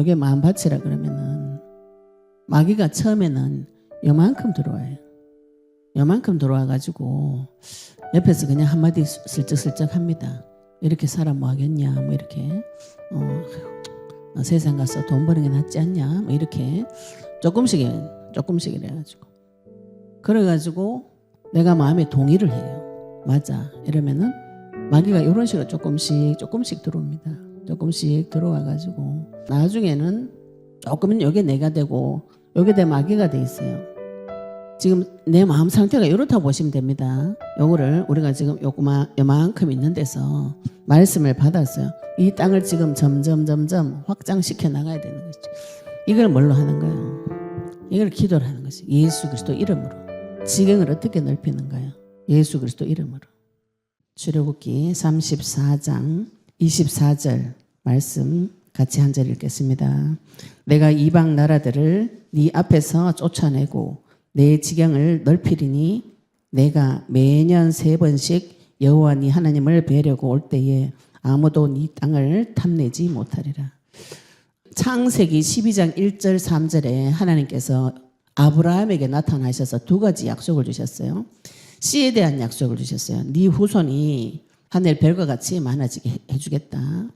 이게 마음밭이라 그러면은 마귀가 처음에는 요만큼 들어와요. 요만큼 들어와가지고 옆에서 그냥 한마디 슬쩍슬쩍 합니다. 이렇게 살아 뭐 하겠냐, 뭐 이렇게 세상 가서 돈 버는 게 낫지 않냐, 뭐 이렇게 조금씩 이래가지고 그래가지고 내가 마음에 동의를 해요. 맞아. 이러면은 마귀가 이런 식으로 조금씩 들어옵니다. 조금씩 들어와가지고 나중에는 조금은 여기 내가 되고 여기 내 마귀가 돼 있어요. 지금 내 마음 상태가 이렇다고 보시면 됩니다. 요거를 우리가 지금 요만큼 있는 데서 말씀을 받았어요. 이 땅을 지금 점점 확장시켜 나가야 되는 거죠. 이걸 뭘로 하는 거예요? 이걸 기도를 하는 거죠. 예수 그리스도 이름으로. 지경을 어떻게 넓히는가요? 예수 그리스도 이름으로. 출애굽기 34장 24절 말씀 같이 한 절 읽겠습니다. 내가 이방 나라들을 네 앞에서 쫓아내고 내 지경을 넓히리니 내가 매년 3번씩 여호와 네 하나님을 뵈려고 올 때에 아무도 네 땅을 탐내지 못하리라. 창세기 12장 1절 3절에 하나님께서 아브라함에게 나타나셔서 2가지 약속을 주셨어요. 씨에 대한 약속을 주셨어요. 네 후손이 하늘 별과 같이 많아지게 해주겠다.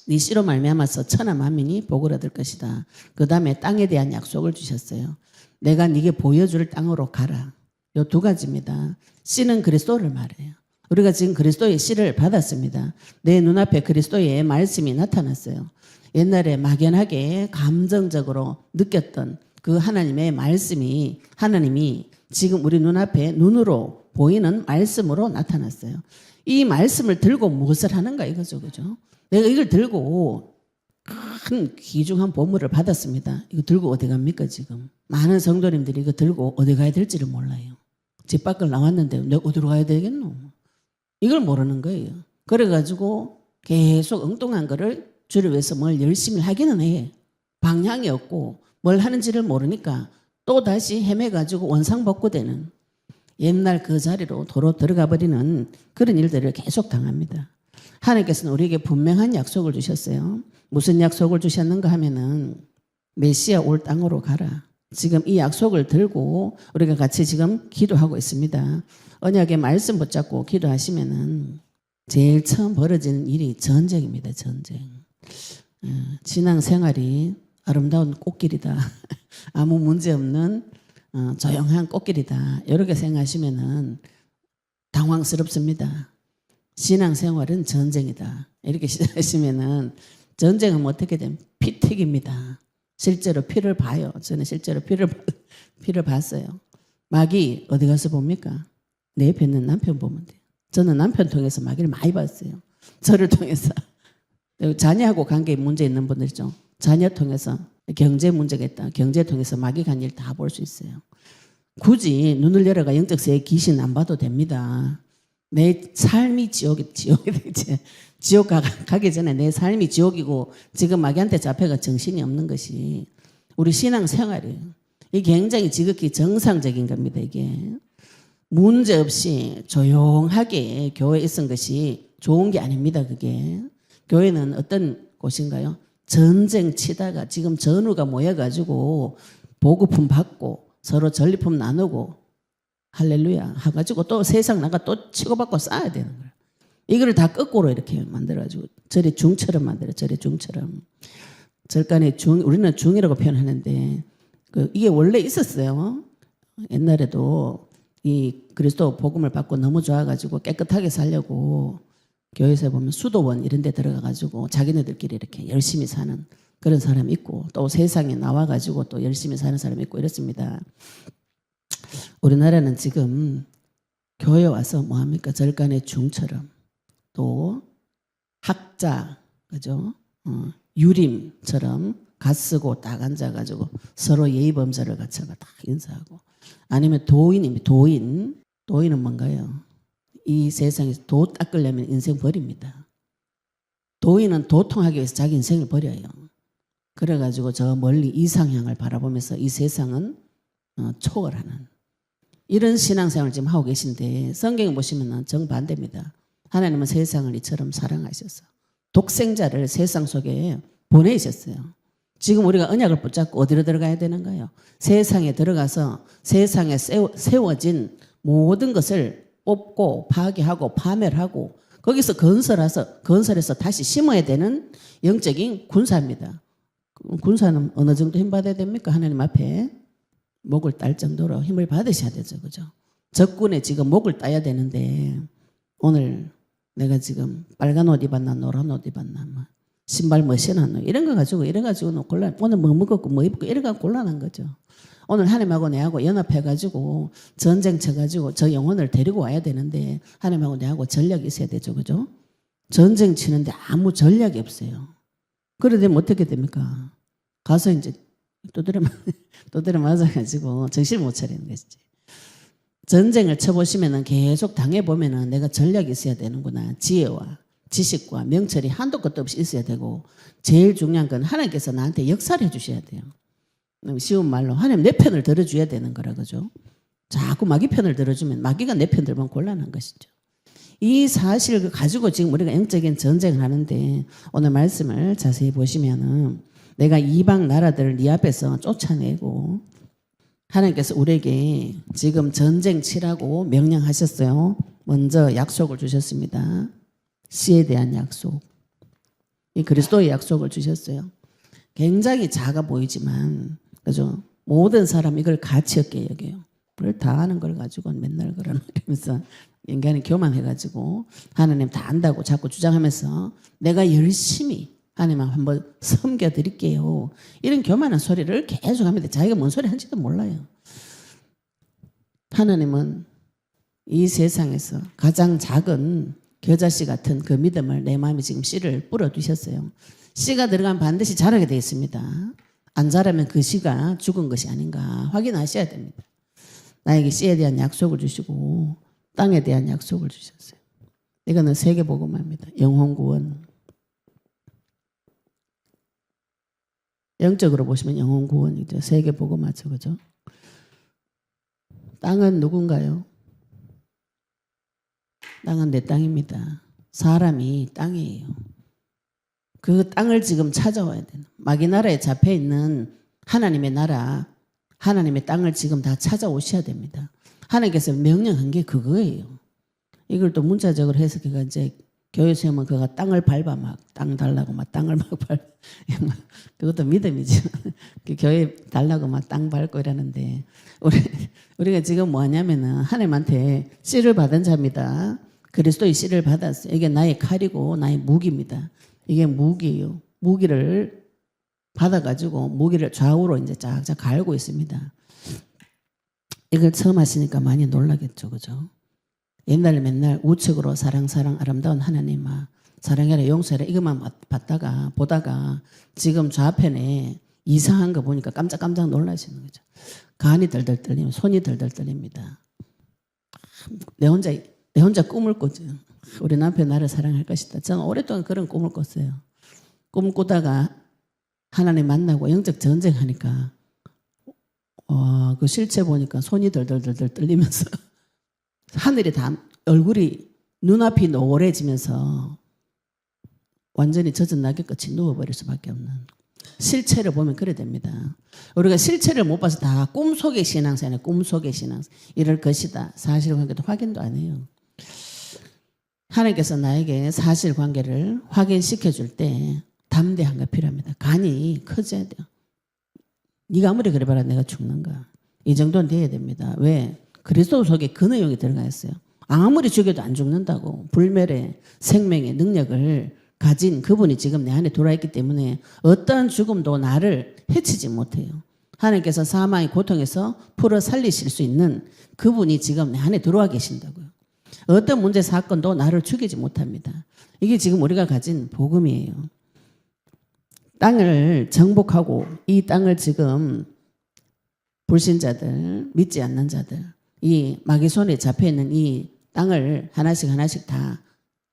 네 씨로 말미암아서 천하 만민이 복을 얻을 것이다. 그 다음에 땅에 대한 약속을 주셨어요. 내가 네게 보여줄 땅으로 가라. 요 2가지입니다. 씨는 그리스도를 말해요. 우리가 지금 그리스도의 씨를 받았습니다. 내 눈앞에 그리스도의 말씀이 나타났어요. 옛날에 막연하게 감정적으로 느꼈던 그 하나님의 말씀이 하나님이 지금 우리 눈앞에 눈으로 보이는 말씀으로 나타났어요. 이 말씀을 들고 무엇을 하는가 이거죠. 그죠? 내가 이걸 들고 큰 귀중한 보물을 받았습니다. 이거 들고 어디 갑니까 지금? 많은 성도님들이 이거 들고 어디 가야 될지를 몰라요. 집 밖을 나왔는데 내가 어디로 가야 되겠노? 이걸 모르는 거예요. 그래가지고 계속 엉뚱한 거를 주를 위해서 뭘 열심히 하기는 해. 방향이 없고 뭘 하는지를 모르니까 또 다시 헤매가지고 원상복구되는 옛날 그 자리로 도로 들어가 버리는 그런 일들을 계속 당합니다. 하나님께서는 우리에게 분명한 약속을 주셨어요. 무슨 약속을 주셨는가 하면은 메시아 올 땅으로 가라. 지금 이 약속을 들고 우리가 같이 지금 기도하고 있습니다. 언약의 말씀 붙잡고 기도하시면은 제일 처음 벌어지는 일이 전쟁입니다. 전쟁. 신앙생활이 아름다운 꽃길이다. 아무 문제 없는 조용한 꽃길이다. 이렇게 생각하시면은 당황스럽습니다. 신앙생활은 전쟁이다. 이렇게 시작하시면은 전쟁은 어떻게 되면 피튀깁니다. 실제로 피를 봐요. 저는 실제로 피를 봤어요. 마귀 어디 가서 봅니까? 내 옆에 있는 남편 보면 돼요. 저는 남편 통해서 마귀를 많이 봤어요. 저를 통해서. 자녀하고 관계에 문제 있는 분들 있죠. 자녀 통해서 경제 문제가 있다. 경제 통해서 마귀 간 일 다 볼 수 있어요. 굳이 눈을 열어가 영적 세계 귀신 안 봐도 됩니다. 내 삶이 지옥이 되지. 지옥 가기 전에 내 삶이 지옥이고 지금 마귀한테 잡혀가 정신이 없는 것이 우리 신앙생활이에요. 이게 굉장히 지극히 정상적인 겁니다. 이게 문제 없이 조용하게 교회에 있은 것이 좋은 게 아닙니다. 그게 교회는 어떤 곳인가요? 전쟁 치다가 지금 전우가 모여가지고 보급품 받고 서로 전리품 나누고 할렐루야 해가지고 또 세상 나가 또 치고받고 싸야 되는 거예요. 이거를 다 거꾸로 이렇게 만들어가지고 절의 중처럼 만들어요. 절의 중처럼. 절간의 중, 우리는 중이라고 표현하는데 이게 원래 있었어요. 옛날에도 이 그리스도 복음을 받고 너무 좋아가지고 깨끗하게 살려고 교회에서 보면 수도원 이런 데 들어가가지고 자기네들끼리 이렇게 열심히 사는 그런 사람이 있고 또 세상에 나와가지고 또 열심히 사는 사람이 있고 이렇습니다. 우리나라는 지금 교회 와서 뭐합니까? 절간의 중처럼 또 학자, 그죠? 유림처럼 갓 쓰고 딱 앉아가지고 서로 예의 범절을 갖춰가 딱 인사하고 아니면 도인입니다. 도인은 뭔가요? 이 세상에서 도 닦으려면 인생 버립니다. 도인은 도통하기 위해서 자기 인생을 버려요. 그래가지고 저 멀리 이상향을 바라보면서 이 세상은 초월하는 이런 신앙생활을 지금 하고 계신데 성경에 보시면 정반대입니다. 하나님은 세상을 이처럼 사랑하셔서 독생자를 세상 속에 보내셨어요. 지금 우리가 언약을 붙잡고 어디로 들어가야 되는가요? 세상에 들어가서 세상에 세워진 모든 것을 뽑고 파괴하고 파멸하고 거기서 건설해서 다시 심어야 되는 영적인 군사입니다. 군사는 어느 정도 힘 받아야 됩니까? 하나님 앞에 목을 딸 정도로 힘을 받으셔야 되죠. 그죠? 적군에 지금 목을 따야 되는데 오늘 내가 지금 빨간 옷 입었나 노란 옷 입었나 뭐 신발 뭐 신었나 이런 거 가지고 곤란. 오늘 뭐 먹었고 뭐 입고 이런 거 곤란한 거죠. 오늘 하나님하고 내하고 연합해가지고 전쟁 쳐가지고 저 영혼을 데리고 와야 되는데 하나님하고 내하고 전략이 있어야 되죠. 그죠? 전쟁 치는데 아무 전략이 없어요. 그러면 어떻게 됩니까? 가서 이제 두드려 맞아가지고 정신을 못 차리는 것이지. 전쟁을 쳐보시면은 계속 당해보면은 내가 전략이 있어야 되는구나. 지혜와 지식과 명철이 한도 끝도 없이 있어야 되고 제일 중요한 건 하나님께서 나한테 역사를 해주셔야 돼요. 쉬운 말로 하나님 내 편을 들어줘야 되는 거라 그죠. 자꾸 마귀 편을 들어주면 마귀가 내 편 들면 곤란한 것이죠. 이 사실을 가지고 지금 우리가 영적인 전쟁을 하는데 오늘 말씀을 자세히 보시면은 내가 이방 나라들을 네 앞에서 쫓아내고 하나님께서 우리에게 지금 전쟁 치라고 명령하셨어요. 먼저 약속을 주셨습니다. 씨에 대한 약속. 이 그리스도의 약속을 주셨어요. 굉장히 작아 보이지만 그죠? 모든 사람 이걸 가치 없게 여겨요. 그걸 다 아는 걸 가지고 맨날 그러면서 인간이 교만해가지고 하나님 다 안다고 자꾸 주장하면서 내가 열심히 하나님 한번 섬겨드릴게요. 이런 교만한 소리를 계속 합니다. 자기가 뭔 소리 하는지도 몰라요. 하나님은 이 세상에서 가장 작은 겨자씨 같은 그 믿음을 내 마음에 지금 씨를 뿌려두셨어요. 씨가 들어가면 반드시 자라게 되어 있습니다. 안 자라면 그 씨가 죽은 것이 아닌가 확인하셔야 됩니다. 나에게 씨에 대한 약속을 주시고 땅에 대한 약속을 주셨어요. 이거는 세계복음화입니다. 영혼구원. 영적으로 보시면 영혼구원이죠. 세계복음화죠. 그죠? 땅은 누군가요? 땅은 내 땅입니다. 사람이 땅이에요. 그 땅을 지금 찾아와야 되는 마귀 나라에 잡혀있는 하나님의 나라 하나님의 땅을 지금 다 찾아오셔야 됩니다. 하나님께서 명령한 게 그거예요. 이걸 또 문자적으로 해석해가 이제 교회 세우면 그가 땅을 밟아 막 땅 달라고 막 땅을 막 밟아 그것도 믿음이죠. 교회 달라고 막 땅 밟고 이러는데 우리가 지금 뭐 하냐면은 하나님한테 씨를 받은 자입니다. 그리스도의 씨를 받았어요. 이게 나의 칼이고 나의 무기입니다. 이게 무기예요. 무기를 받아가지고 무기를 좌우로 이제 쫙쫙 갈고 있습니다. 이걸 처음 하시니까 많이 놀라겠죠. 그죠? 옛날에 맨날 우측으로 사랑 아름다운 하나님아 사랑해라 용서해라 이것만 보다가 지금 좌편에 이상한 거 보니까 깜짝 놀라시는 거죠. 간이 덜덜 떨리면 손이 덜덜 떨립니다. 내 혼자 꿈을 꿨죠. 우리 남편 나를 사랑할 것이다. 저는 오랫동안 그런 꿈을 꿨어요. 꿈을 꾸다가 하나님 만나고 영적 전쟁하니까 그 실체 보니까 손이 덜덜 떨리면서 하늘이 다 얼굴이 눈앞이 노래지면서 완전히 젖은 낙엽같이 누워버릴 수밖에 없는 실체를 보면 그래 됩니다. 우리가 실체를 못 봐서 다 꿈속의 신앙생활 꿈속의 신앙 이럴 것이다. 사실관계도 확인도 안 해요. 하나님께서 나에게 사실관계를 확인시켜 줄 때 담대함과 필요합니다. 간이 커져야 돼요. 네가 아무리 그래봐라 내가 죽는가. 이 정도는 돼야 됩니다. 왜? 그리스도 속에 그 내용이 들어가 있어요. 아무리 죽여도 안 죽는다고. 불멸의 생명의 능력을 가진 그분이 지금 내 안에 들어있기 때문에 어떠한 죽음도 나를 해치지 못해요. 하나님께서 사망의 고통에서 풀어 살리실 수 있는 그분이 지금 내 안에 들어와 계신다고요. 어떤 문제 사건도 나를 죽이지 못합니다. 이게 지금 우리가 가진 복음이에요. 땅을 정복하고 이 땅을 지금 불신자들, 믿지 않는 자들, 이 마귀 손에 잡혀있는 이 땅을 하나씩 다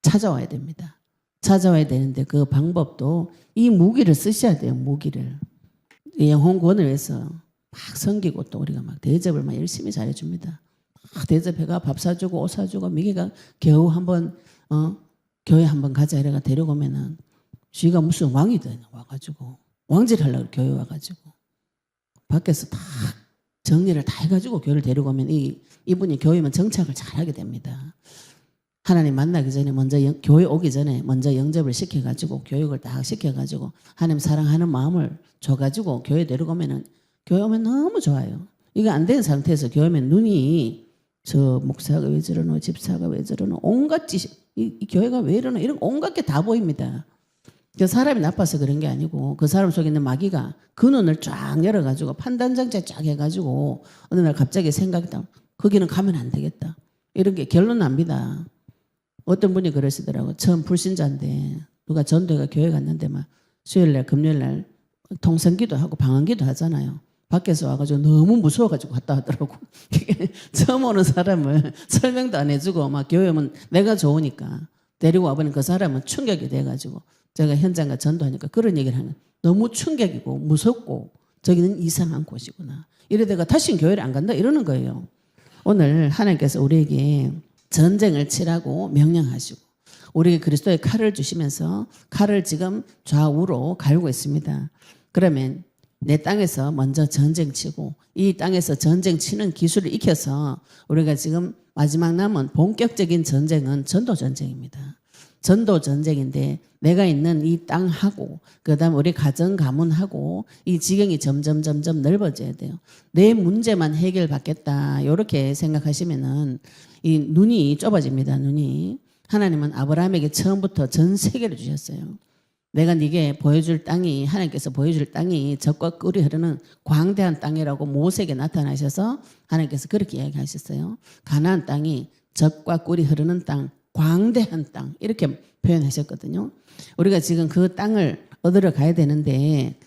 찾아와야 됩니다. 찾아와야 되는데 그 방법도 이 무기를 쓰셔야 돼요. 무기를. 영혼 구원을 위해서 막 섬기고 또 우리가 막 대접을 막 열심히 잘해줍니다. 막 대접해가 밥 사주고 옷 사주고 미기가 겨우 한번 교회 한번 가자 이래가 데려오면은 쥐가 무슨 왕이 되나 와가지고 왕질 하려고 교회 와가지고 밖에서 다 정리를 다 해가지고 교회를 데리고 오면 이분이 교회만 정착을 잘하게 됩니다. 하나님 만나기 전에 먼저 교회 오기 전에 먼저 영접을 시켜가지고 교육을 딱 시켜가지고 하나님 사랑하는 마음을 줘가지고 교회 데리고 오면은 교회 오면 너무 좋아요. 이거 안 된 상태에서 교회 오면 눈이 저 목사가 왜 저러노 집사가 왜 저러노 온갖 이 교회가 왜 이러노 이런 온갖 게 다 보입니다. 그 사람이 나빠서 그런 게 아니고 그 사람 속에 있는 마귀가 그 눈을 쫙 열어가지고 판단장치 쫙 해가지고 어느 날 갑자기 생각이 나 거기는 가면 안 되겠다. 이런 게 결론 납니다. 어떤 분이 그러시더라고. 처음 불신자인데 누가 전도가 교회 갔는데 막 수요일날 금요일날 통성기도 하고 방언기도 하잖아요. 밖에서 와가지고 너무 무서워가지고 갔다 하더라고. 처음 오는 사람을 설명도 안 해주고 막 교회 오면 내가 좋으니까 데리고 와보니 그 사람은 충격이 돼가지고 제가 현장과 전도하니까 그런 얘기를 하면 너무 충격이고 무섭고 저기는 이상한 곳이구나. 이러다가 다시는 교회를 안 간다 이러는 거예요. 오늘 하나님께서 우리에게 전쟁을 치라고 명령하시고 우리에게 그리스도의 칼을 주시면서 칼을 지금 좌우로 갈고 있습니다. 그러면 내 땅에서 먼저 전쟁 치고 이 땅에서 전쟁 치는 기술을 익혀서 우리가 지금 마지막 남은 본격적인 전쟁은 전도 전쟁입니다. 전도 전쟁인데 내가 있는 이 땅하고 그다음 우리 가정 가문하고 이 지경이 점점 넓어져야 돼요. 내 문제만 해결받겠다 이렇게 생각하시면은 이 눈이 좁아집니다. 눈이. 하나님은 아브라함에게 처음부터 전 세계를 주셨어요. 내가 네게 보여줄 땅이 하나님께서 보여줄 땅이 젖과 꿀이 흐르는 광대한 땅이라고 모세에게 나타나셔서 하나님께서 그렇게 이야기하셨어요. 가나안 땅이 젖과 꿀이 흐르는 땅, 광대한 땅 이렇게 표현하셨거든요. 우리가 지금 그 땅을 얻으러 가야 되는데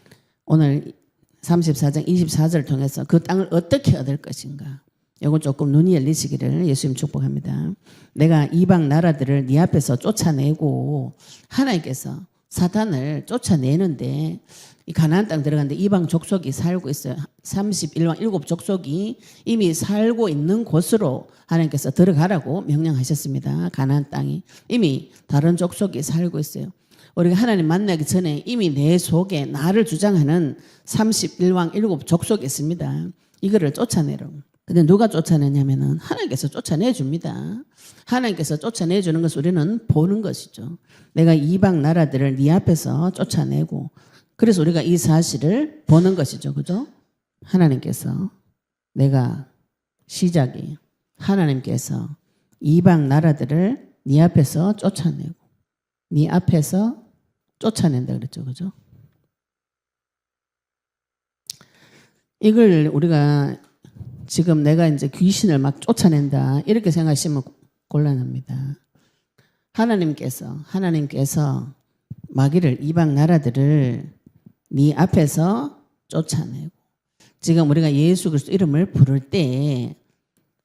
오늘 34장 24절을 통해서 그 땅을 어떻게 얻을 것인가 이건 조금 눈이 열리시기를 예수님 축복합니다. 내가 이방 나라들을 네 앞에서 쫓아내고 하나님께서 사탄을 쫓아내는데 이 가나안 땅 들어갔는데 이방 족속이 살고 있어요. 31왕 7족속이 이미 살고 있는 곳으로 하나님께서 들어가라고 명령하셨습니다. 가나안 땅이 이미 다른 족속이 살고 있어요. 우리가 하나님 만나기 전에 이미 내 속에 나를 주장하는 31왕 7족속이 있습니다. 이거를 쫓아내라고. 근데 누가 쫓아내냐면은 하나님께서 쫓아내 줍니다. 하나님께서 쫓아내 주는 것을 우리는 보는 것이죠. 내가 이방 나라들을 네 앞에서 쫓아내고 그래서 우리가 이 사실을 보는 것이죠. 그죠? 하나님께서 내가 시작이 하나님께서 이방 나라들을 네 앞에서 쫓아내고 네 앞에서 쫓아낸다 그랬죠. 그죠? 이걸 우리가 지금 내가 이제 귀신을 막 쫓아낸다 이렇게 생각하시면 곤란합니다. 하나님께서 마귀를 이방 나라들을 네 앞에서 쫓아내고 지금 우리가 예수 그리스도 이름을 부를 때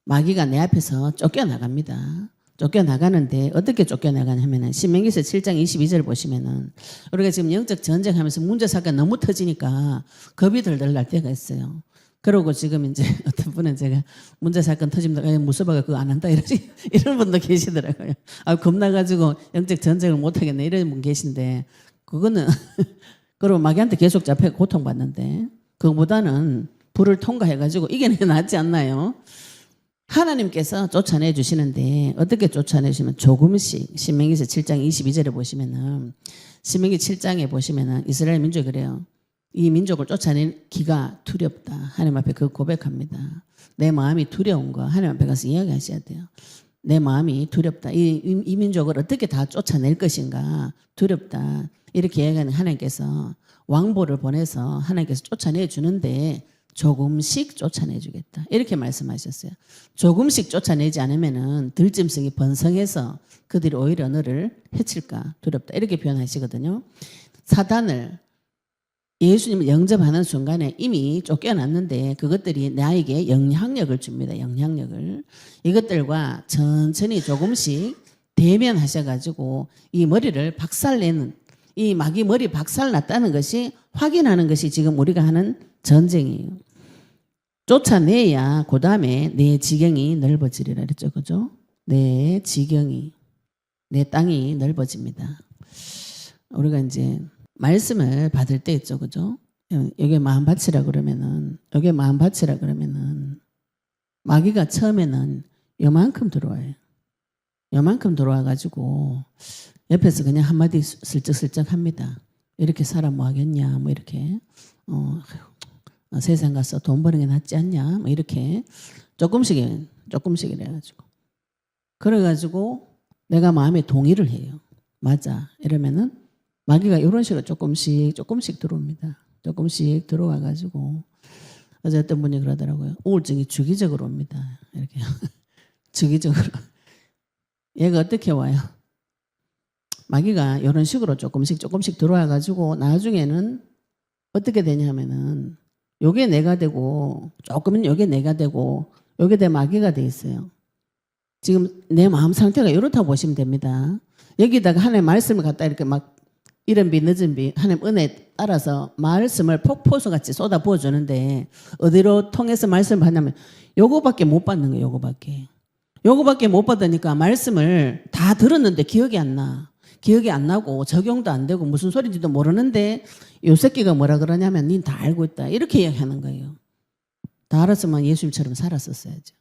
마귀가 내 앞에서 쫓겨나갑니다. 쫓겨나가는데 어떻게 쫓겨나가냐면은 신명기서 7장 22절 보시면은 우리가 지금 영적 전쟁하면서 문제 사건 너무 터지니까 겁이 덜덜 날 때가 있어요. 그러고 지금 이제 어떤 분은 제가 문제 사건 터지면 무서워가 그거 안 한다 이런 분도 계시더라고요. 아 겁나가지고 영적 전쟁을 못 하겠네 이런 분 계신데 그거는 그리고 마귀한테 계속 잡혀 고통받는데 그거보다는 불을 통과해가지고 이겨내 낫지 않나요? 하나님께서 쫓아내 주시는데 어떻게 쫓아내 주시면 조금씩 신명기서 7장 22절에 보시면은 신명기 7장에 보시면은 이스라엘 민족이 그래요. 이 민족을 쫓아내기가 두렵다. 하나님 앞에 그 고백합니다. 내 마음이 두려운 거 하나님 앞에 가서 이야기하셔야 돼요. 내 마음이 두렵다. 이 민족을 어떻게 다 쫓아낼 것인가 두렵다. 이렇게 이야기하는 하나님께서 왕보를 보내서 하나님께서 쫓아내 주는데 조금씩 쫓아내 주겠다. 이렇게 말씀하셨어요. 조금씩 쫓아내지 않으면은 들짐승이 번성해서 그들이 오히려 너를 해칠까 두렵다. 이렇게 표현하시거든요. 사단을 예수님을 영접하는 순간에 이미 쫓겨났는데 그것들이 나에게 영향력을 줍니다. 영향력을. 이것들과 천천히 조금씩 대면하셔가지고 이 머리를 박살내는 이 마귀 머리 박살났다는 것이 확인하는 것이 지금 우리가 하는 전쟁이에요. 쫓아내야 그 다음에 내 지경이 넓어지리라 그랬죠. 그죠? 내 지경이 내 땅이 넓어집니다. 우리가 이제 말씀을 받을 때 있죠, 그죠? 여기 마음밭이라 그러면은, 여기 마음밭이라 그러면은, 마귀가 처음에는 요만큼 들어와요. 요만큼 들어와가지고, 옆에서 그냥 한마디 슬쩍슬쩍 합니다. 이렇게 살아 뭐 하겠냐, 뭐 이렇게, 세상 가서 돈 버는 게 낫지 않냐, 뭐 이렇게, 조금씩 이래가지고. 그래가지고, 내가 마음에 동의를 해요. 맞아. 이러면은, 마귀가 이런 식으로 조금씩 들어옵니다. 조금씩 들어와가지고 어제 어떤 분이 그러더라고요. 우울증이 주기적으로 옵니다. 이렇게 주기적으로. 얘가 어떻게 와요? 마귀가 이런 식으로 조금씩 들어와가지고 나중에는 어떻게 되냐면은 요게 내가 되고 조금은 요게 내가 되고 요게 내 마귀가 돼 있어요. 지금 내 마음 상태가 이렇다고 보시면 됩니다. 여기다가 하나님의 말씀을 갖다 이렇게 막 이른 비 늦은 비 하나님 은혜에 따라서 말씀을 폭포수같이 쏟아 부어주는데 어디로 통해서 말씀을 받냐면 요거밖에 못 받는 거예요. 요거밖에 못 받으니까 말씀을 다 들었는데 기억이 안 나고 적용도 안 되고 무슨 소리인지도 모르는데 요 새끼가 뭐라 그러냐면 닌 다 알고 있다 이렇게 이야기하는 거예요. 다 알았으면 예수님처럼 살았었어야죠.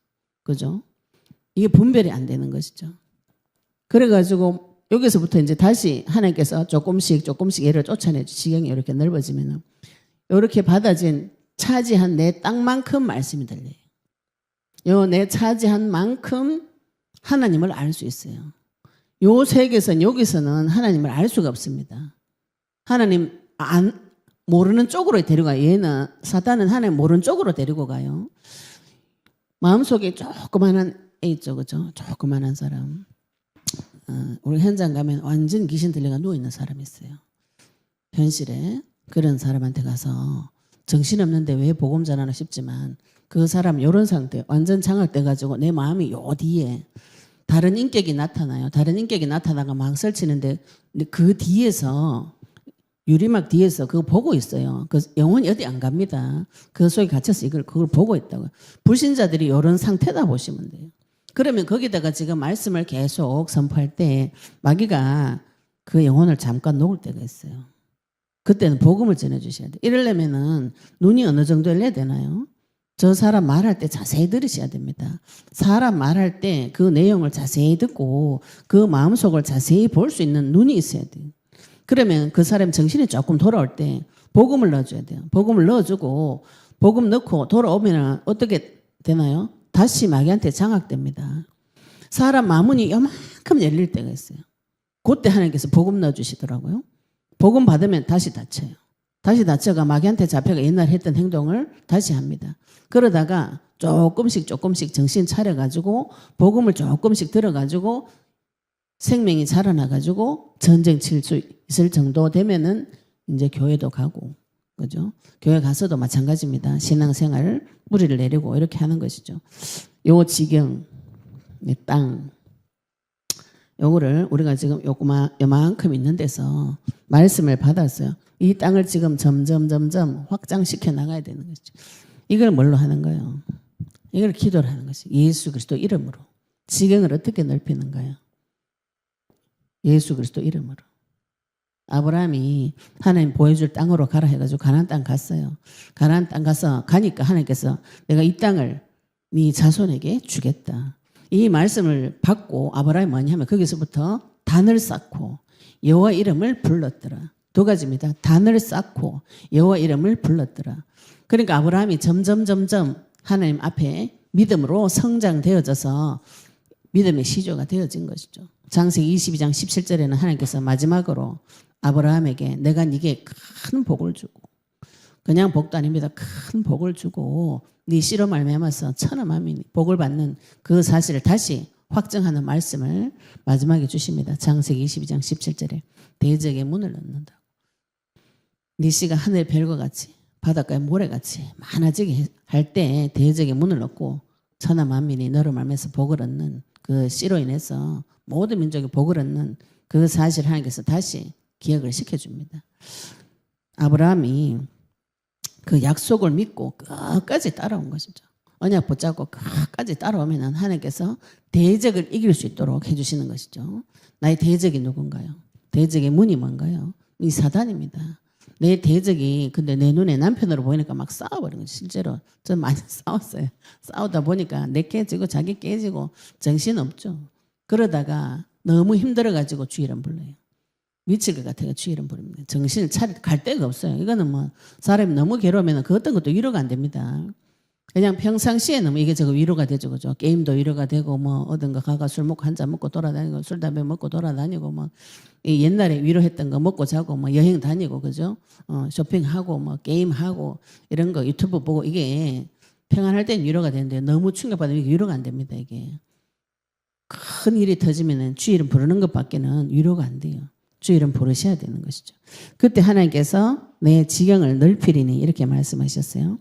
그죠? 이게 분별이 안 되는 것이죠. 그래가지고 여기서부터 이제 다시 하나님께서 조금씩 얘를 쫓아내 지경이 이렇게 넓어지면은 이렇게 받아진 차지한 내 땅만큼 말씀이 들려요. 요 내 차지한 만큼 하나님을 알 수 있어요. 요 세계에서는 여기서는 하나님을 알 수가 없습니다. 하나님 모르는 쪽으로 데려가요. 얘는 사단은 하나님 모르는 쪽으로 데리고 가요. 마음속에 조그만한 애 있죠, 그죠? 조그만한 사람. 우리 현장 가면 완전 귀신 들려가 누워있는 사람이 있어요. 현실에 그런 사람한테 가서 정신없는데 왜 복음 전하나 싶지만 그 사람 이런 상태 완전 장악돼가지고 내 마음이 요 뒤에 다른 인격이 나타나요. 다른 인격이 나타나가 막 설치는데 그 뒤에서 유리막 뒤에서 그거 보고 있어요. 그 영혼이 어디 안 갑니다. 그 속에 갇혀서 그걸 보고 있다고요. 불신자들이 이런 상태다 보시면 돼요. 그러면 거기다가 지금 말씀을 계속 선포할 때 마귀가 그 영혼을 잠깐 녹을 때가 있어요. 그때는 복음을 전해주셔야 돼요. 이러려면은 눈이 어느 정도 열려야 되나요? 저 사람 말할 때 자세히 들으셔야 됩니다. 사람 말할 때 그 내용을 자세히 듣고 그 마음속을 자세히 볼 수 있는 눈이 있어야 돼요. 그러면 그 사람 정신이 조금 돌아올 때 복음을 넣어줘야 돼요. 복음을 넣어주고 복음 넣고 돌아오면 어떻게 되나요? 다시 마귀한테 장악됩니다. 사람 마문이 요만큼 열릴 때가 있어요. 그때 하나님께서 복음 넣어주시더라고요. 복음 받으면 다시 닫혀요. 다시 닫혀가 마귀한테 잡혀가 옛날 했던 행동을 다시 합니다. 그러다가 조금씩 정신 차려가지고 복음을 조금씩 들어가지고 생명이 자라나가지고 전쟁 칠 수 있을 정도 되면은 이제 교회도 가고, 그죠? 교회 가서도 마찬가지입니다. 신앙생활을 뿌리를 내리고 이렇게 하는 것이죠. 요 지경, 땅, 요거를 우리가 지금 요만큼 있는 데서 말씀을 받았어요. 이 땅을 지금 점점 확장시켜 나가야 되는 거죠. 이걸 뭘로 하는 거예요? 이걸 기도를 하는 것이 예수 그리스도 이름으로. 지경을 어떻게 넓히는가요? 예수 그리스도 이름으로. 아브라함이 하나님 보여줄 땅으로 가라 해가지고 가나안 땅 갔어요. 가나안 땅 가서 가니까 하나님께서 내가 이 땅을 네 자손에게 주겠다. 이 말씀을 받고 아브라함이 뭐냐면 거기서부터 단을 쌓고 여호와 이름을 불렀더라. 두 가지입니다. 단을 쌓고 여호와 이름을 불렀더라. 그러니까 아브라함이 점점 하나님 앞에 믿음으로 성장되어져서 믿음의 시조가 되어진 것이죠. 창세기 22장 17절에는 하나님께서 마지막으로 아브라함에게 내가 네게 큰 복을 주고 그냥 복도 아닙니다. 큰 복을 주고 네 씨로 말미암아서 천하 만민이 복을 받는 그 사실을 다시 확정하는 말씀을 마지막에 주십니다. 창세기 22장 17절에 대적의 문을 넣는다. 네 씨가 하늘 별과 같이 바닷가의 모래같이 많아지게 할 때 대적의 문을 넣고 천하 만민이 너로 말미암아서 복을 얻는 그 씨로 인해서 모든 민족이 복을 얻는 그 사실을 하나님께서 다시 기억을 시켜줍니다. 아브라함이 그 약속을 믿고 끝까지 따라온 것이죠. 언약 붙잡고 끝까지 따라오면 하나님께서 대적을 이길 수 있도록 해주시는 것이죠. 나의 대적이 누군가요? 대적의 문이 뭔가요? 이 사단입니다. 내 대적이 근데 내 눈에 남편으로 보이니까 막 싸워버린 거죠. 실제로 전 많이 싸웠어요. 싸우다 보니까 내 깨지고 자기 깨지고 정신없죠. 그러다가 너무 힘들어가지고 주일은 불러요. 미칠 것 같아요. 주일은 부릅니다. 정신을 갈 데가 없어요. 이거는 뭐 사람이 너무 괴로우면 그 어떤 것도 위로가 안 됩니다. 그냥 평상시에는 뭐 이게저게 위로가 되죠. 그죠? 게임도 위로가 되고 뭐 어딘가 가가 술 먹고 한잔 먹고 돌아다니고 술 담배 먹고 돌아다니고 뭐 옛날에 위로했던 거 먹고 자고 뭐 여행 다니고 그죠? 쇼핑하고 뭐 게임하고 이런 거 유튜브 보고 이게 평안할 땐 위로가 되는데 너무 충격받으면 이게 위로가 안 됩니다. 이게 큰 일이 터지면은 주일은 부르는 것밖에는 위로가 안 돼요. 주일은 부르셔야 되는 것이죠. 그때 하나님께서 내 지경을 넓히리니 이렇게 말씀하셨어요.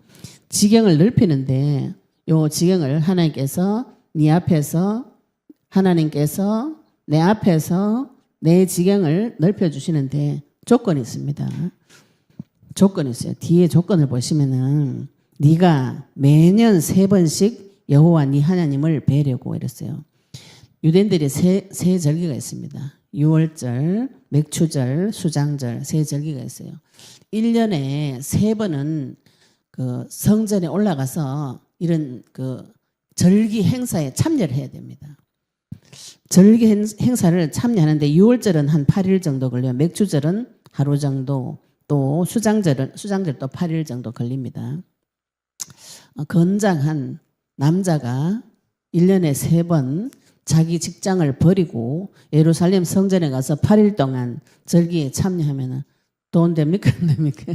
지경을 넓히는데 요 지경을 하나님께서 네 앞에서 하나님께서 내 앞에서 내 지경을 넓혀주시는데 조건이 있습니다. 조건이 있어요. 뒤에 조건을 보시면은 네가 매년 3번씩 여호와 네 하나님을 뵈려고 이랬어요. 유대인들이 세 절기가 있습니다. 6월절, 맥추절, 수장절 세 절기가 있어요. 1년에 3번은 그 성전에 올라가서 이런 그 절기 행사에 참여를 해야 됩니다. 절기 행사를 참여하는데 6월절은 한 8일 정도 걸려요. 맥추절은 하루 정도, 또 수장절도 8일 정도 걸립니다. 건장한 남자가 1년에 3번 자기 직장을 버리고 예루살렘 성전에 가서 8일 동안 절기에 참여하면 돈 됩니까? 안 됩니까?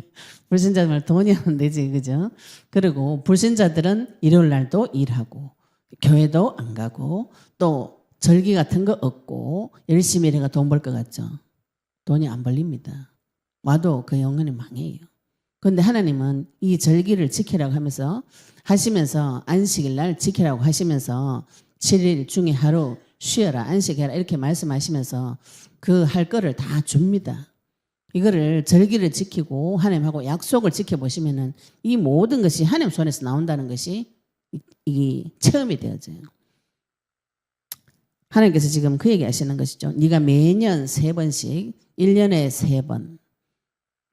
불신자들 돈이 안 되지, 그죠? 그리고 불신자들은 일요일 날도 일하고 교회도 안 가고 또 절기 같은 거 없고 열심히 일해가 돈 벌 것 같죠? 돈이 안 벌립니다. 와도 그 영혼이 망해요. 그런데 하나님은 이 절기를 지키라고 하시면서 안식일 날 지키라고 하시면서 7일 중에 하루 쉬어라 안식해라 이렇게 말씀하시면서 그 할 거를 다 줍니다. 이거를 절기를 지키고 하나님하고 약속을 지켜보시면은 이 모든 것이 하나님 손에서 나온다는 것이 이 체험이 되어져요. 하나님께서 지금 그 얘기 하시는 것이죠. 네가 매년 3번씩 1년에 3번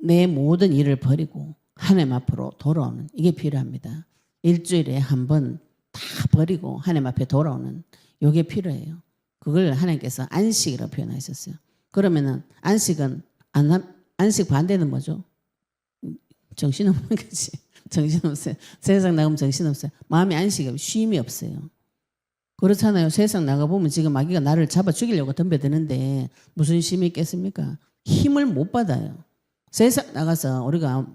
내 모든 일을 버리고 하나님 앞으로 돌아오는 이게 필요합니다. 일주일에 한 번 다 버리고 하나님 앞에 돌아오는 이게 필요해요. 그걸 하나님께서 안식이라고 표현하셨어요. 그러면은 안식은 안식 반대는 뭐죠? 정신없는 거지. 정신없어요. 세상 나가면 정신없어요. 마음에 안식이 쉼이 없어요. 그렇잖아요. 세상 나가보면 지금 마귀가 나를 잡아 죽이려고 덤벼드는데 무슨 쉼이 있겠습니까? 힘을 못 받아요. 세상 나가서 우리가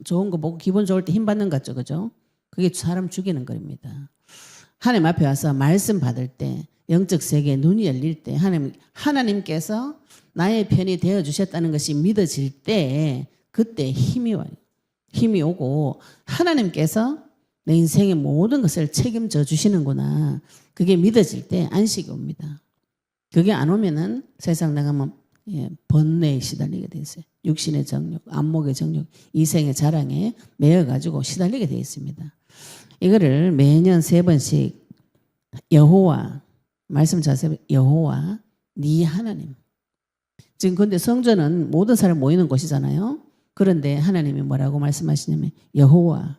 좋은 거 보고 기분 좋을 때 힘 받는 것 같죠. 그죠? 그게 사람 죽이는 겁니다. 하나님 앞에 와서 말씀 받을 때 영적 세계에 눈이 열릴 때 하나님께서 나의 편이 되어주셨다는 것이 믿어질 때 그때 힘이 와요. 힘이 오고 하나님께서 내 인생의 모든 것을 책임져 주시는구나. 그게 믿어질 때 안식이 옵니다. 그게 안 오면은 세상 나가면 번뇌에 시달리게 돼 있어요. 육신의 정욕, 안목의 정욕, 이생의 자랑에 매여가지고 시달리게 돼 있습니다. 이거를 매년 3번씩 여호와 말씀 자세히 여호와 네 하나님 지금 근데 성전은 모든 사람 모이는 곳이잖아요. 그런데 하나님이 뭐라고 말씀하시냐면 여호와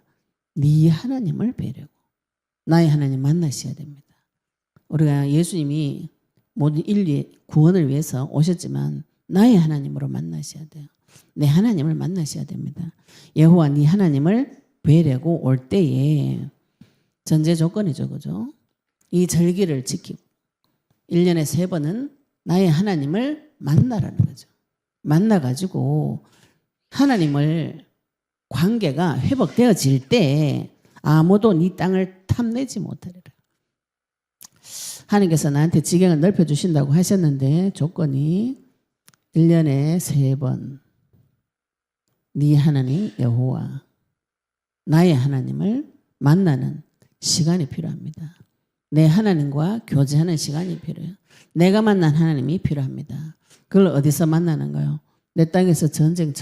네 하나님을 뵈려고 나의 하나님 만나셔야 됩니다. 우리가 예수님이 모든 인류의 구원을 위해서 오셨지만 나의 하나님으로 만나셔야 돼요. 내 하나님을 만나셔야 됩니다. 여호와 네 하나님을 뵈려고 올 때에 전제 조건이죠. 그죠? 이 절기를 지키고 1년에 3번은 나의 하나님을 만나라는 거죠. 만나가지고 하나님을 관계가 회복되어질 때 아무도 네 땅을 탐내지 못하리라. 하나님께서 나한테 지경을 넓혀주신다고 하셨는데 조건이 1년에 3번 네 하나님 여호와 나의 하나님을 만나는 시간이 필요합니다. 내 하나님과 교제하는 시간이 필요해요. 내가 만난 하나님이 필요합니다. 그걸 어디서 만나는 거예요? 내 땅에서 전쟁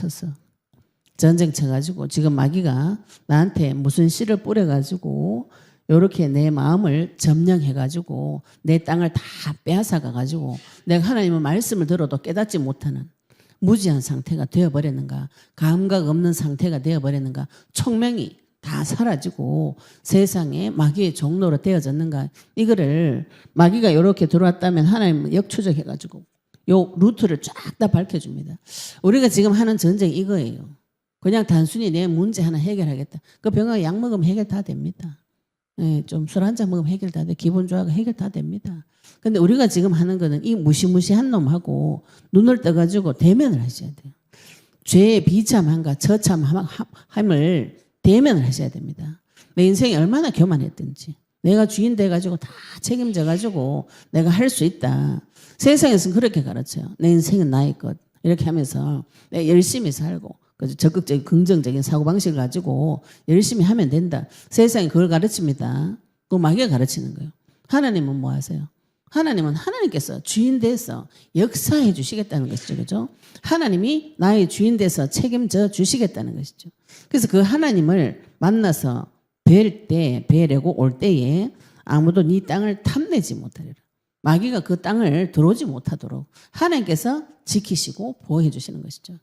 쳐가지고 지금 마귀가 나한테 무슨 씨를 뿌려가지고 이렇게 내 마음을 점령해가지고 내 땅을 다 빼앗아가가지고 내가 하나님의 말씀을 들어도 깨닫지 못하는 무지한 상태가 되어버렸는가, 감각 없는 상태가 되어버렸는가, 총명이 다 사라지고 세상에 마귀의 종로로 되어졌는가, 이거를 마귀가 이렇게 들어왔다면 하나님은 역추적해가지고 요 루트를 쫙 다 밝혀줍니다. 우리가 지금 하는 전쟁이 이거예요. 그냥 단순히 내 문제 하나 해결하겠다. 그 병원에 약 먹으면 해결 다 됩니다. 예, 좀 술 한 잔 먹으면 해결 다 돼. 기분 좋아하고 해결 다 됩니다. 근데 우리가 지금 하는 거는 이 무시무시한 놈하고 눈을 떠가지고 대면을 하셔야 돼요. 죄의 비참함과 처참함을 대면을 하셔야 됩니다. 내 인생이 얼마나 교만했든지 내가 주인 돼가지고 다 책임져가지고 내가 할 수 있다. 세상에서는 그렇게 가르쳐요. 내 인생은 나의 것. 이렇게 하면서 내가 열심히 살고 적극적인 긍정적인 사고방식을 가지고 열심히 하면 된다. 세상이 그걸 가르칩니다. 그거 마귀가 가르치는 거예요. 하나님은 뭐 하세요? 하나님은 하나님께서 주인 돼서 역사해 주시겠다는 것이죠. 그죠? 하나님이 나의 주인 돼서 책임져 주시겠다는 것이죠. 그래서 그 하나님을 만나서 뵈려고 올 때에 아무도 네 땅을 탐내지 못하리라. 마귀가 그 땅을 들어오지 못하도록 하나님께서 지키시고 보호해 주시는 것이죠.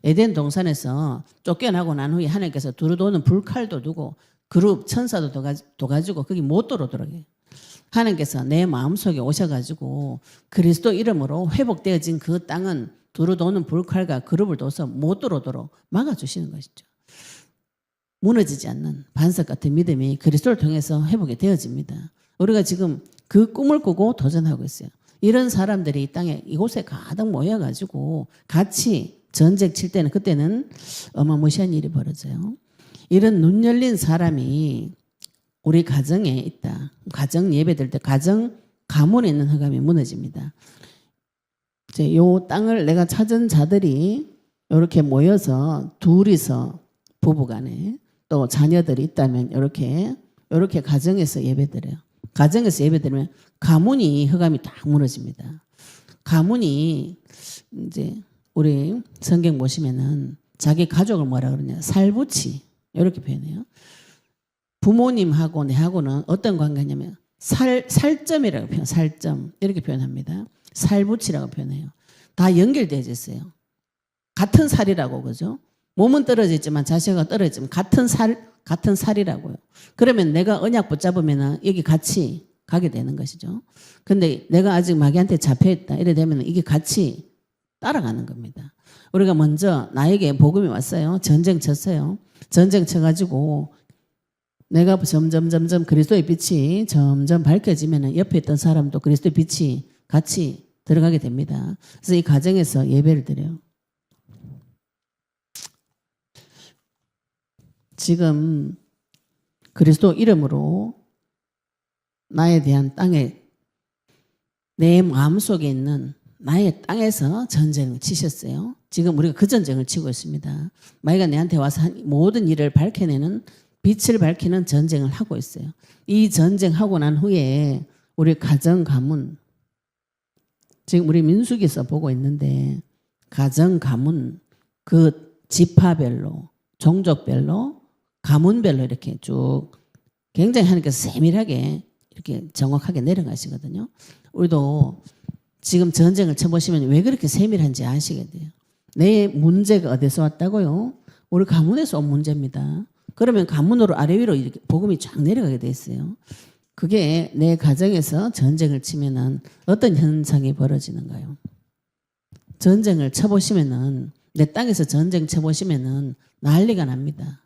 에덴 동산에서 쫓겨나고 난 후에 하나님께서 두루도는 불칼도 두고 그룹 천사도 둬가지고 거기 못 들어오도록 해요. 하나님께서 내 마음속에 오셔가지고 그리스도 이름으로 회복되어진 그 땅은 두루도는 불칼과 그룹을 둬서 못 들어오도록 막아주시는 것이죠. 무너지지 않는 반석 같은 믿음이 그리스도를 통해서 회복이 되어집니다. 우리가 지금 그 꿈을 꾸고 도전하고 있어요. 이런 사람들이 이 땅에 이곳에 가득 모여가지고 같이 전쟁 칠 때는 그때는 어마무시한 일이 벌어져요. 이런 눈 열린 사람이 우리 가정에 있다. 가정 예배 드릴 때 가정 가문에 있는 흑암이 무너집니다. 이제 요 땅을 내가 찾은 자들이 이렇게 모여서 둘이서 부부간에 또 자녀들이 있다면 이렇게 가정에서 예배 드려요. 가정에서 예배 드리면 가문이 흑암이 딱 무너집니다. 가문이 이제 우리 성경 보시면은 자기 가족을 뭐라 그러냐, 살부치 이렇게 표현해요. 부모님하고 내하고는 어떤 관계냐면 살점이라고 표현, 살점 이렇게 표현합니다. 살부치라고 표현해요. 다 연결되어 있어요. 같은 살이라고 그죠? 몸은 떨어져 있지만 자식과 떨어져 있지만 같은 살이라고요. 그러면 내가 언약 붙잡으면 여기 같이 가게 되는 것이죠. 근데 내가 아직 마귀한테 잡혀있다 이래 되면 이게 같이 따라가는 겁니다. 우리가 먼저 나에게 복음이 왔어요. 전쟁 쳤어요. 전쟁 쳐가지고 내가 점점 그리스도의 빛이 점점 밝혀지면 옆에 있던 사람도 그리스도의 빛이 같이 들어가게 됩니다. 그래서 이 가정에서 예배를 드려요. 지금 그리스도 이름으로 나에 대한 땅에 내 마음속에 있는 나의 땅에서 전쟁을 치셨어요. 지금 우리가 그 전쟁을 치고 있습니다. 마귀가 내한테 와서 모든 일을 밝혀내는 빛을 밝히는 전쟁을 하고 있어요. 이 전쟁하고 난 후에 우리 가정 가문 지금 우리 민수기에서 보고 있는데 가정 가문 그 지파별로 종족별로 가문별로 이렇게 쭉 굉장히 하나님께서 세밀하게 이렇게 정확하게 내려가시거든요. 우리도 지금 전쟁을 쳐보시면 왜 그렇게 세밀한지 아시게 돼요. 내 문제가 어디서 왔다고요? 우리 가문에서 온 문제입니다. 그러면 가문으로 아래 위로 이렇게 복음이 쫙 내려가게 돼 있어요. 그게 내 가정에서 전쟁을 치면은 어떤 현상이 벌어지는가요? 전쟁을 쳐보시면은 내 땅에서 전쟁 쳐보시면은 난리가 납니다.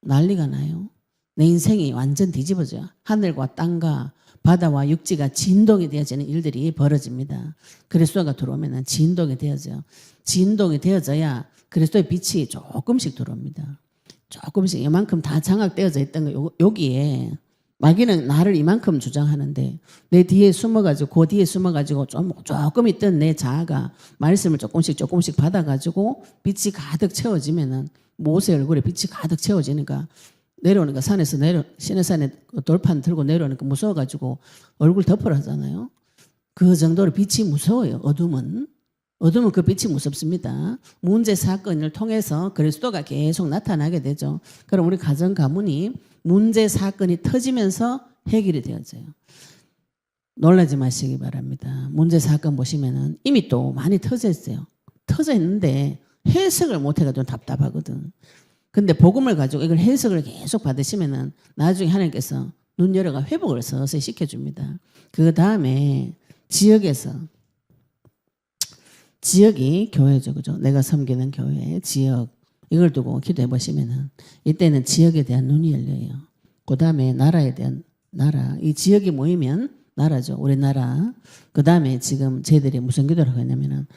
난리가 나요. 내 인생이 완전 뒤집어져요. 하늘과 땅과 바다와 육지가 진동이 되어지는 일들이 벌어집니다. 그리스도가 들어오면 진동이 되어져요. 진동이 되어져야 그리스도의 빛이 조금씩 들어옵니다. 조금씩 이만큼 다 장악되어져 있던 거 여기에 마귀는 나를 이만큼 주장하는데 내 뒤에 숨어가지고 그 뒤에 숨어가지고 조금 있던 내 자아가 말씀을 조금씩 받아가지고 빛이 가득 채워지면은 모세 얼굴에 빛이 가득 채워지니까 내려오니까 시내산에 돌판 들고 내려오니까 무서워가지고 얼굴 덮으라 하잖아요. 그 정도로 빛이 무서워요. 어둠은 그 빛이 무섭습니다. 문제 사건을 통해서 그리스도가 계속 나타나게 되죠. 그럼 우리 가정 가문이 문제 사건이 터지면서 해결이 되어져요. 놀라지 마시기 바랍니다. 문제 사건 보시면은 이미 또 많이 터져 있어요. 터져 있는데 해석을 못 해가지고 답답하거든. 근데 복음을 가지고 이걸 해석을 계속 받으시면은 나중에 하나님께서 눈 열어가 회복을 서서히 시켜줍니다. 그 다음에 지역이 교회죠, 그죠? 내가 섬기는 교회, 지역 이걸 두고 기도해 보시면은 이때는 지역에 대한 눈이 열려요. 그 다음에 나라에 대한 나라, 이 지역이 모이면 나라죠, 우리나라. 그 다음에 지금 저희들이 무슨 기도를 하고 있냐면은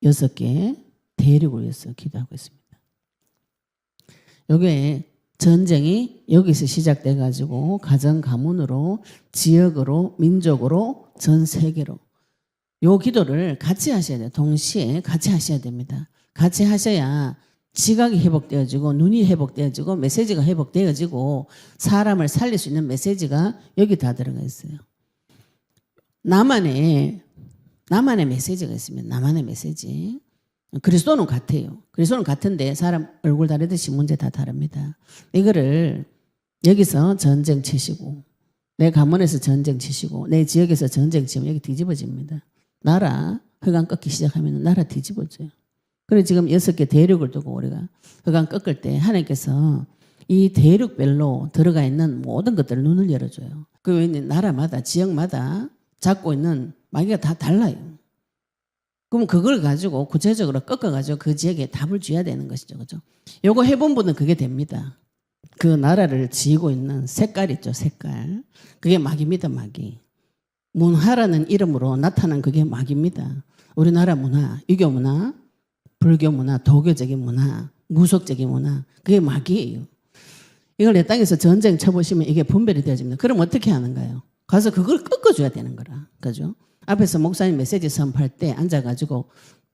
6개 대륙을 위해서 기도하고 있습니다. 여기에 전쟁이 여기서 시작돼 가지고 가정 가문으로 지역으로 민족으로 전 세계로 요 기도를 같이 하셔야 돼요. 동시에 같이 하셔야 됩니다. 같이 하셔야 지각이 회복되어지고 눈이 회복되어지고 메시지가 회복되어지고 사람을 살릴 수 있는 메시지가 여기 다 들어가 있어요. 나만의 메시지가 있습니다. 나만의 메시지. 그리스도는 같아요. 그리스도는 같은데 사람 얼굴 다르듯이 문제 다 다릅니다. 이거를 여기서 전쟁 치시고 내 가문에서 전쟁 치시고 내 지역에서 전쟁 치면 여기 뒤집어집니다. 나라 흑암 꺾기 시작하면 나라 뒤집어져요. 그래서 지금 6개 대륙을 두고 우리가 흑암 꺾을 때 하나님께서 이 대륙별로 들어가 있는 모든 것들을 눈을 열어줘요. 그 나라마다 지역마다 잡고 있는 마귀가 다 달라요. 그럼 그걸 가지고 구체적으로 꺾어가지고 그 지역에 답을 줘야 되는 것이죠. 그죠? 요거 해본 분은 그게 됩니다. 그 나라를 지고 있는 색깔 있죠. 색깔. 그게 마귀입니다. 마귀. 문화라는 이름으로 나타난 그게 마귀입니다. 우리나라 문화, 유교 문화, 불교 문화, 도교적인 문화, 무속적인 문화. 그게 마귀예요. 이걸 내 땅에서 전쟁 쳐보시면 이게 분별이 되어집니다. 그럼 어떻게 하는가요? 가서 그걸 꺾어줘야 되는 거라. 그죠? 앞에서 목사님 메시지 선포할 때 앉아가지고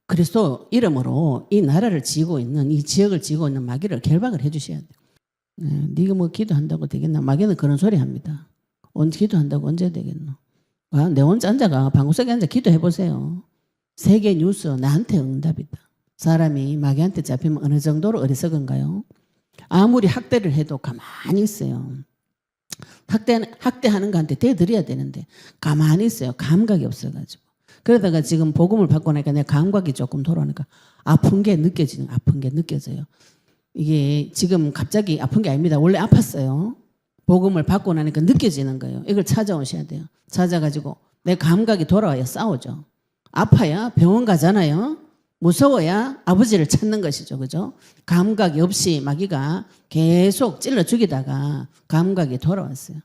그리스도 이름으로 이 나라를 지고 있는 이 지역을 지고 있는 마귀를 결박을 해주셔야 돼요. 네, 네가 뭐 기도한다고 되겠나? 마귀는 그런 소리 합니다. 언제 기도한다고 언제 되겠노? 내 혼자 앉아가 방구석에 앉아 기도해보세요. 세계 뉴스 나한테 응답이다. 사람이 마귀한테 잡히면 어느 정도로 어리석은가요? 아무리 학대를 해도 가만히 있어요. 학대하는 거한테 대드려야 되는데 가만히 있어요. 감각이 없어가지고. 그러다가 지금 복음을 받고 나니까 내 감각이 조금 돌아오니까 아픈 게 느껴져요. 이게 지금 갑자기 아픈 게 아닙니다. 원래 아팠어요. 복음을 받고 나니까 느껴지는 거예요. 이걸 찾아오셔야 돼요. 찾아가지고 내 감각이 돌아와야 싸우죠. 아파야 병원 가잖아요. 무서워야 아버지를 찾는 것이죠. 그죠? 감각이 없이 마귀가 계속 찔러 죽이다가 감각이 돌아왔어요.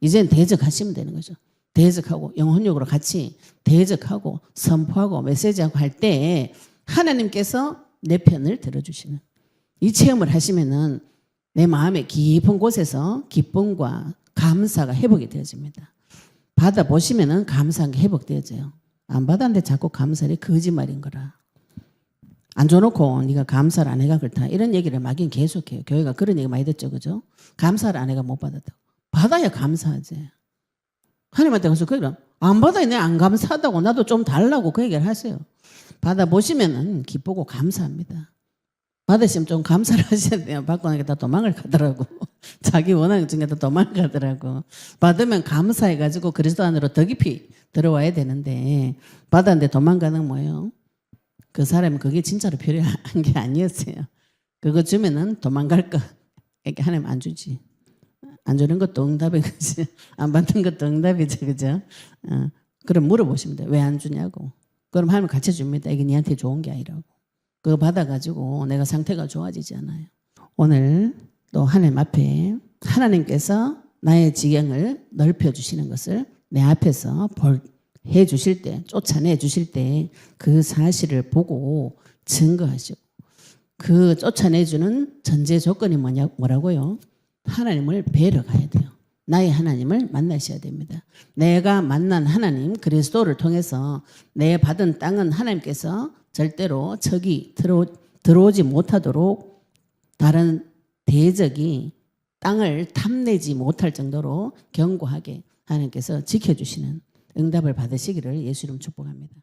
이젠 대적하시면 되는 거죠. 대적하고 영혼력으로 같이 대적하고 선포하고 메시지하고 할 때 하나님께서 내 편을 들어주시는 이 체험을 하시면은 내 마음의 깊은 곳에서 기쁨과 감사가 회복이 되어집니다. 받아보시면은 감사한 게 회복되어져요. 안 받았는데 자꾸 감사를 거짓말인 거라. 안 줘놓고 네가 감사를 안 해가 그렇다. 이런 얘기를 마귀는 계속해요. 교회가 그런 얘기 많이 듣죠. 그죠? 감사를 안 해가 못 받았다고. 받아야 감사하지. 하나님한테 가서 그 얘기를 안 받아야 내 안 감사하다고 나도 좀 달라고 그 얘기를 하세요. 받아보시면은 기쁘고 감사합니다. 받으시면 좀 감사를 하셔야 돼요. 받고 나니까 다 도망을 가더라고. 자기 원하는 중에 다 도망가더라고. 받으면 감사해가지고 그리스도 안으로 더 깊이 들어와야 되는데 받았는데 도망가는 건 뭐예요? 그 사람은 그게 진짜로 필요한 게 아니었어요. 그거 주면은 도망갈 거. 이렇게 하나님 안 주지. 안 주는 것도 응답이지. 안 받는 것도 응답이지. 그죠? 그럼 물어보시면 돼요. 왜 안 주냐고. 그럼 하나님 같이 줍니다. 이게 니한테 좋은 게 아니라고. 그거 받아가지고 내가 상태가 좋아지지 않아요. 오늘 또 하나님 앞에 하나님께서 나의 지경을 넓혀주시는 것을 내 앞에서 해 주실 때, 쫓아내 주실 때 그 사실을 보고 증거하시고 그 쫓아내주는 전제 조건이 뭐라고요? 하나님을 뵈러 가야 돼요. 나의 하나님을 만나셔야 됩니다. 내가 만난 하나님 그리스도를 통해서 내 받은 땅은 하나님께서 절대로 적이 들어오지 못하도록 다른 대적이 땅을 탐내지 못할 정도로 견고하게 하나님께서 지켜주시는 응답을 받으시기를 예수 이름 축복합니다.